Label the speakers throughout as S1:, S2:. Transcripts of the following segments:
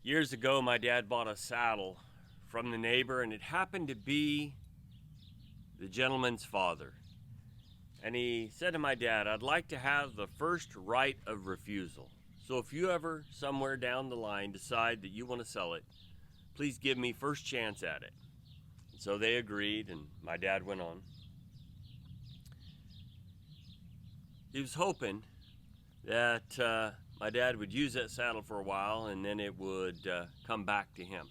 S1: Years ago, my dad bought a saddle from the neighbor, and it happened to be the gentleman's father. And he said to my dad, "I'd like to have the first right of refusal. So if you ever, somewhere down the line, decide that you want to sell it, please give me first chance at it." And so they agreed, and my dad went on. He was hoping that my dad would use that saddle for a while, and then it would come back to him.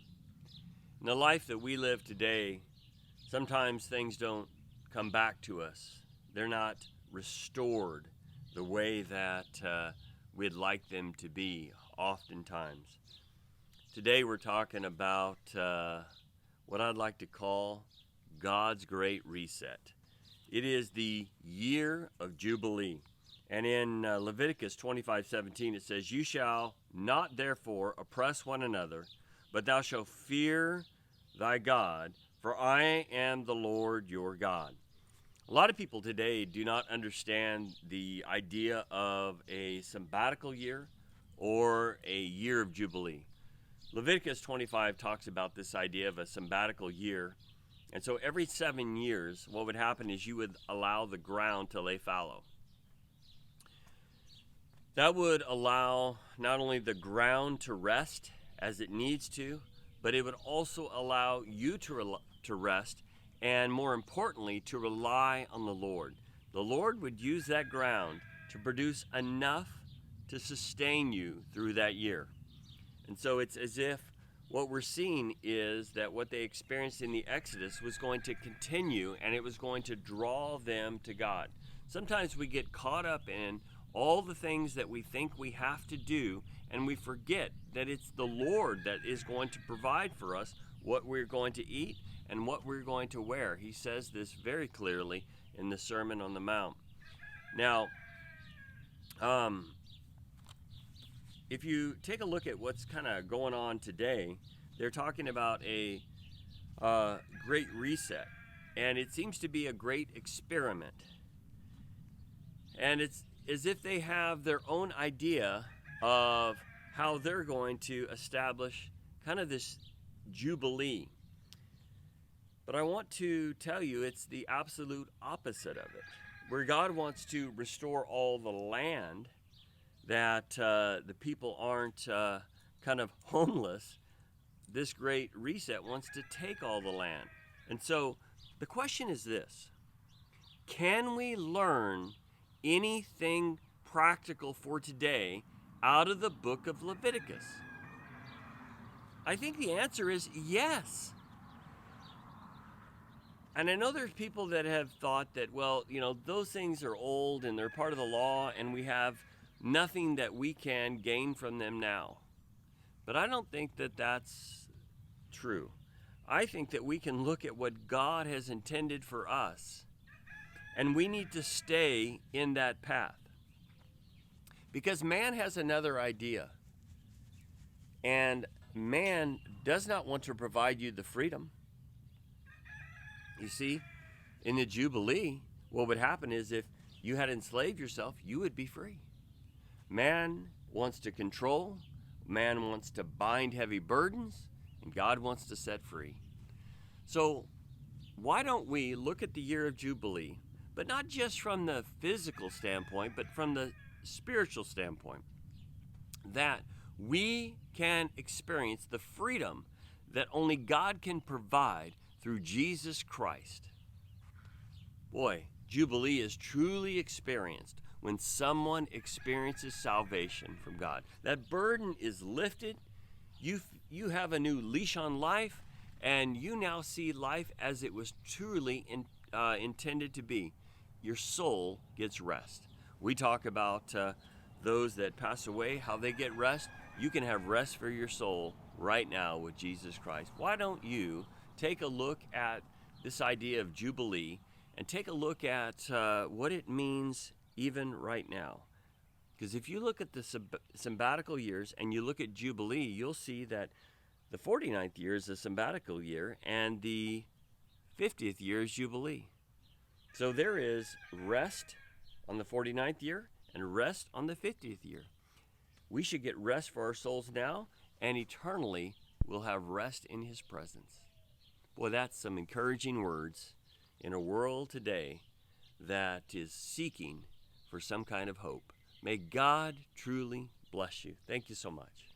S1: In the life that we live today, sometimes things don't come back to us. They're not restored the way that we'd like them to be, oftentimes. Today we're talking about what I'd like to call God's Great Reset. It is the year of Jubilee. And in Leviticus 25:17 it says, "You shall not therefore oppress one another, but thou shalt fear thy God, for I am the Lord your God." A lot of people today do not understand the idea of a sabbatical year or a year of Jubilee. Leviticus 25 talks about this idea of a sabbatical year. And so every 7 years, what would happen is you would allow the ground to lay fallow. That would allow not only the ground to rest as it needs to, but it would also allow you to rest, and more importantly, to rely on the Lord. The Lord would use that ground to produce enough to sustain you through that year. And so it's as if what we're seeing is that what they experienced in the Exodus was going to continue, and it was going to draw them to God. Sometimes we get caught up in all the things that we think we have to do, and we forget that it's the Lord that is going to provide for us what we're going to eat and what we're going to wear. He says this very clearly in the Sermon on the Mount. Now, if you take a look at what's kind of going on today, they're talking about a great reset, and it seems to be a great experiment. And it's as if they have their own idea of how they're going to establish kind of this Jubilee. But I want to tell you it's the absolute opposite of it. Where God wants to restore all the land, that the people aren't kind of homeless, this great reset wants to take all the land. And so the question is this: can we learn anything practical for today out of the book of Leviticus? I think the answer is yes. And I know there's people that have thought that, well, those things are old and they're part of the law, and we have nothing that we can gain from them now. But I don't think that that's true. I think that we can look at what God has intended for us, and we need to stay in that path. Because man has another idea. And man does not want to provide you the freedom. You see, in the Jubilee, what would happen is if you had enslaved yourself, you would be free. Man wants to control, man wants to bind heavy burdens, and God wants to set free. So why don't we look at the year of Jubilee, but not just from the physical standpoint, but from the spiritual standpoint, that we can experience the freedom that only God can provide through Jesus Christ. Boy, Jubilee is truly experienced when someone experiences salvation from God. That burden is lifted. You have a new leash on life, and you now see life as it was truly intended to be. Your soul gets rest. We talk about those that pass away, how they get rest. You can have rest for your soul right now with Jesus Christ. Why don't you take a look at this idea of Jubilee and take a look at what it means even right now? Because if you look at the sabbatical years and you look at Jubilee, you'll see that the 49th year is a sabbatical year and the 50th year is Jubilee. So there is rest on the 49th year and rest on the 50th year. We should get rest for our souls now, and eternally will have rest in his presence. Boy, that's some encouraging words in a world today that is seeking for some kind of hope. May God truly bless you. Thank you so much.